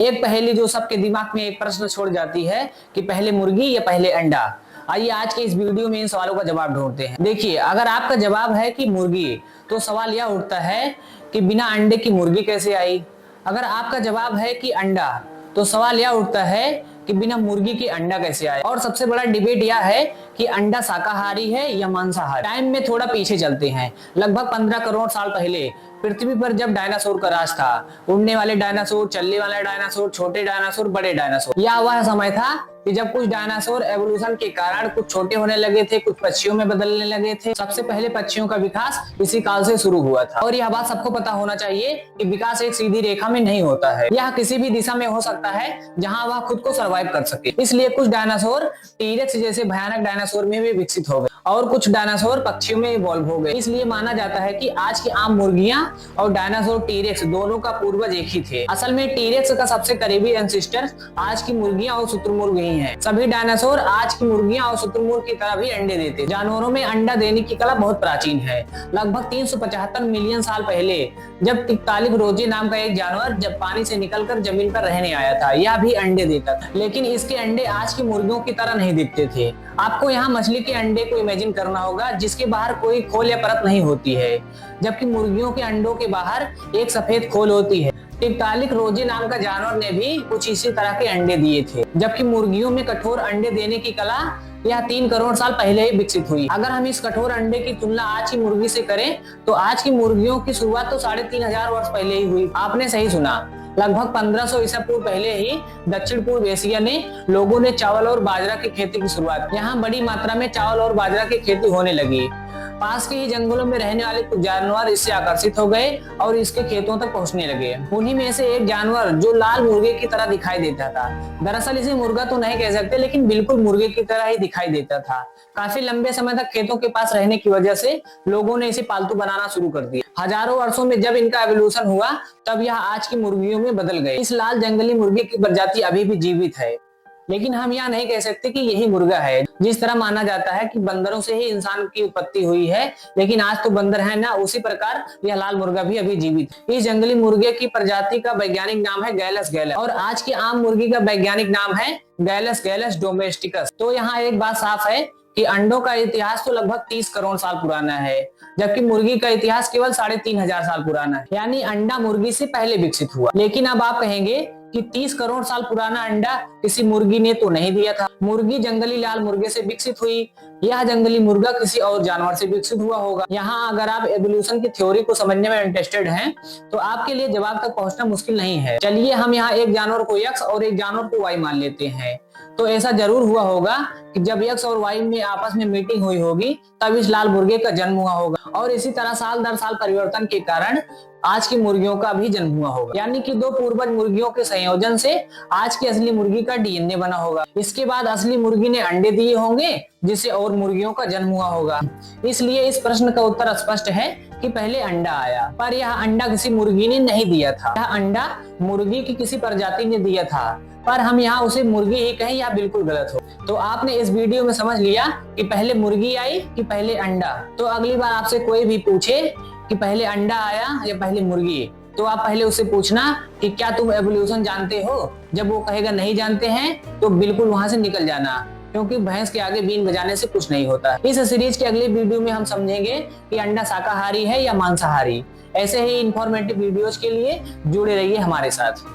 एक पहेली जो सबके दिमाग में एक प्रश्न छोड़ जाती है कि पहले मुर्गी या पहले अंडा। आइए आज के इस वीडियो में इन सवालों का जवाब ढूंढते हैं। देखिए, अगर आपका जवाब है कि मुर्गी, तो सवाल यह उठता है कि बिना अंडे की मुर्गी कैसे आई। अगर आपका जवाब है कि अंडा, तो सवाल यह उठता है कि बिना मुर्गी के अंडा कैसे आए। और सबसे बड़ा डिबेट यह है कि अंडा शाकाहारी है या मांसाहारी। टाइम में थोड़ा पीछे चलते हैं। लगभग 15 करोड़ साल पहले पृथ्वी पर जब डायनासोर का राज था, उड़ने वाले डायनासोर, चलने वाले डायनासोर, छोटे डायनासोर, बड़े डायनासोर, यह वह समय था कि जब कुछ डायनासोर एवोल्यूशन के कारण कुछ छोटे होने लगे थे, कुछ पक्षियों में बदलने लगे थे। सबसे पहले पक्षियों का विकास इसी काल से शुरू हुआ था। और यह बात सबको पता होना चाहिए कि विकास एक सीधी रेखा में नहीं होता है, यह किसी भी दिशा में हो सकता है जहां वह खुद को सर्वाइव कर सके। इसलिए कुछ डायनासोर टीरेक्स जैसे भयानक डायनासोर में भी विकसित हो गए और कुछ डायनासोर पक्षियों में इवॉल्व हो गए। इसलिए माना जाता है कि आज की आम मुर्गियां और डायनासोर टीरेक्स दोनों का पूर्वज एक ही थे। असल में टीरेक्स का सबसे करीबी एंसेस्टर आज की मुर्गियां और शुतुरमुर्ग ही हैं। सभी डायनासोर आज की मुर्गियां और शुतुरमुर्ग की तरह भी अंडे देते। जानवरों में अंडा देने की कला बहुत प्राचीन है। लगभग 375 मिलियन साल पहले जब तिकतालिक रोजे नाम का एक जानवर जब पानी से निकलकर जमीन पर रहने आया था, यह भी अंडे देता था, लेकिन इसके अंडे आज की मुर्गियों की तरह नहीं दिखते थे। आपको यहाँ मछली के अंडे को इमेजिन करना होगा जिसके बाहर कोई खोल या परत नहीं होती है, जबकि मुर्गियों के अंडों के बाहर एक सफेद खोल होती है। टिकटालिक रोजे नाम का जानवर ने भी कुछ इसी तरह के अंडे दिए थे, जबकि मुर्गियों में कठोर अंडे देने की कला यह 3 करोड़ साल पहले ही विकसित हुई। अगर हम इस कठोर अंडे की तुलना आज की मुर्गी से करें, तो आज की मुर्गियों की शुरुआत तो 3500 वर्ष पहले ही हुई। आपने सही सुना, लगभग 1500 ईसा पूर्व पहले ही दक्षिण पूर्व एशिया ने लोगों ने चावल और बाजरा की खेती की शुरुआत। यहाँ बड़ी मात्रा में चावल और बाजरा की खेती होने लगी। पास के ही जंगलों में रहने वाले कुछ जानवर इससे आकर्षित हो गए और इसके खेतों तक पहुंचने लगे। उन्हीं में से एक जानवर जो लाल मुर्गे की तरह दिखाई देता था, दरअसल इसे मुर्गा तो नहीं कह सकते, लेकिन बिल्कुल मुर्गे की तरह ही दिखाई देता था। काफी लंबे समय तक खेतों के पास रहने की वजह से लोगों ने इसे पालतू बनाना शुरू कर दिया। हजारों वर्षों में जब इनका एवोल्यूशन हुआ, तब यह आज की मुर्गियों में बदल गए। इस लाल जंगली मुर्गे की प्रजाति अभी भी जीवित है, लेकिन हम यह नहीं कह सकते कि यही मुर्गा है। जिस तरह माना जाता है कि बंदरों से ही इंसान की उत्पत्ति हुई है, लेकिन आज तो बंदर है ना, उसी प्रकार यह लाल मुर्गा भी अभी जीवित है। इस जंगली मुर्गे की प्रजाति का वैज्ञानिक नाम है गैलस गैलस और आज की आम मुर्गी का वैज्ञानिक नाम है गैलस गैलस डोमेस्टिकस। तो यहाँ एक बात साफ है कि अंडों का इतिहास तो लगभग 30 करोड़ साल पुराना है, जबकि मुर्गी का इतिहास केवल 3500 साल पुराना है। यानी अंडा मुर्गी से पहले विकसित हुआ। लेकिन अब आप कहेंगे कि 30 करोड़ साल पुराना अंडा किसी मुर्गी ने तो नहीं दिया था। मुर्गी जंगली लाल मुर्गे से विकसित हुई, यह जंगली मुर्गा किसी और जानवर से विकसित हुआ होगा। यहाँ अगर आप एवोल्यूशन की थ्योरी को समझने में इंटरेस्टेड हैं, तो आपके लिए जवाब तक पहुंचना मुश्किल नहीं है। चलिए हम यहाँ एक जानवर को एक्स और एक जानवर को वाई मान लेते हैं। तो ऐसा जरूर हुआ होगा कि जब एक्स और वाई में आपस में मीटिंग हुई होगी, तब इस लाल मुर्गे का जन्म हुआ होगा और इसी तरह साल दर साल परिवर्तन के कारण आज की मुर्गियों का भी जन्म हुआ होगा। यानी कि 2 पूर्वज मुर्गियों के संयोजन से आज की असली मुर्गी का डीएनए बना होगा। इसके बाद असली मुर्गी ने अंडे दिए होंगे, जिससे और मुर्गियों का जन्म हुआ होगा। इसलिए इस प्रश्न का उत्तर स्पष्ट है कि पहले अंडा आया, पर यह अंडा किसी मुर्गी ने नहीं दिया था। यह अंडा मुर्गी की किसी प्रजाति ने दिया था, पर हम यहाँ उसे मुर्गी ही कहें, यह बिल्कुल गलत हो। तो आपने इस वीडियो में समझ लिया कि पहले मुर्गी आई कि पहले अंडा। तो अगली बार आपसे कोई भी पूछे कि पहले अंडा आया या पहले मुर्गी, तो आप पहले उससे पूछना कि क्या तुम एवोल्यूशन जानते हो। जब वो कहेगा नहीं जानते हैं, तो बिल्कुल वहां से निकल जाना, क्योंकि भैंस के आगे बीन बजाने से कुछ नहीं होता। इस सीरीज के अगले वीडियो में हम समझेंगे कि अंडा शाकाहारी है या मांसाहारी। ऐसे ही इंफॉर्मेटिव वीडियोस के लिए जुड़े रहिए हमारे साथ।